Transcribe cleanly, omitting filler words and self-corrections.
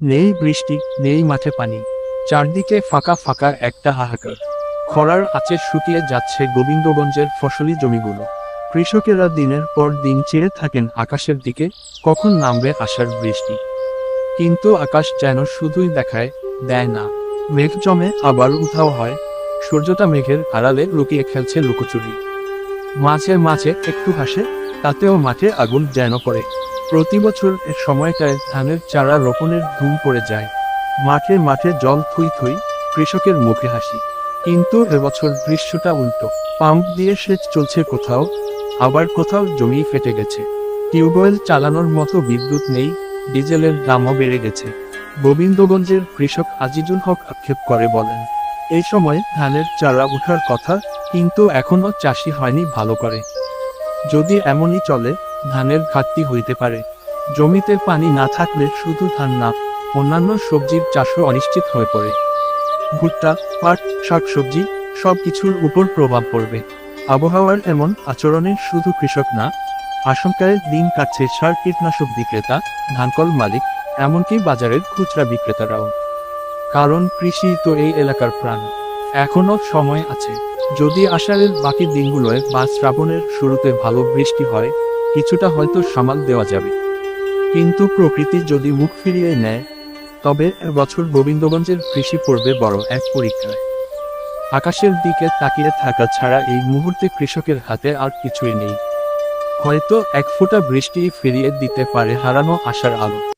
নেই বৃষ্টি, নেই মাঠে পানি, চারদিকে ফাঁকা ফাঁকা একটা হাহাকার। খরার আঁচে শুকিয়ে যাচ্ছে গোবিন্দগঞ্জের ফসলি জমিগুলো। কৃষকেরা দিনের পর দিন চেয়ে থাকেন আকাশের দিকে, কখন নামবে আষাঢ় বৃষ্টি। কিন্তু আকাশ যেন শুধুই দেয় না। মেঘ জমে আবার উধাও হয়, সূর্যটা মেঘের আড়ালে লুকিয়ে খেলছে লুকোচুরি। মাঝে মাঝে একটু হাসে, তাতেও মাঠে আগুন যেন পড়ে। প্রতি বছর এর সময়টায় ধানের চারা রোপণের ধুম পড়ে যায়। মাঠে মাঠে জল থুই থুই, কৃষকের মুখে হাসি। কিন্তু এবছর দৃশ্যটা উল্টো। পাম্প দিয়ে সেচ চলছে কোথাও, আবার কোথাও জমি ফেটে গেছে। টিউবওয়েল চালানোর মতো বিদ্যুৎ নেই, ডিজেলের দামও বেড়ে গেছে। গোবিন্দগঞ্জের কৃষক আজিজুল হক আক্ষেপ করে বলেন, এই সময় ধানের চারা ওঠার কথা, কিন্তু এখনো চাষি হয়নি ভালো করে। যদি এমনই চলে, ধানের ঘাটতি হইতে পারে। জমিতে পানি না থাকলে শুধু ধান না, অন্যান্য সবজির চাষও অনিশ্চিত হয়ে পড়ে। ভুট্টা, পাট, শাকসবজি সব কিছুর উপর প্রভাব পড়বে। আবহাওয়ার এমন আচরণে শুধু কৃষক না, আশঙ্কায় দিন কাটছে সার কীটনাশক বিক্রেতা, ধানকল মালিক, এমনকি বাজারের খুচরা বিক্রেতারাও। কারণ কৃষি তো এই এলাকার প্রাণ। এখনো সময় আছে। যদি আষাঢ়ের বাকি দিনগুলোয় বা শ্রাবণের শুরুতে ভালো বৃষ্টি হয়, কিছুটা হয়তো সামাল দেওয়া যাবে। কিন্তু প্রকৃতি যদি মুখ ফিরিয়ে নেয়, তবে এবছর গোবিন্দগঞ্জের কৃষি পড়বে বড় এক পরীক্ষায়। আকাশের দিকে তাকিয়ে থাকা ছাড়া এই মুহূর্তে কৃষকের হাতে আর কিছুই নেই। হয়তো এক ফোঁটা বৃষ্টি ফিরিয়ে দিতে পারে হারানো আশার আলো।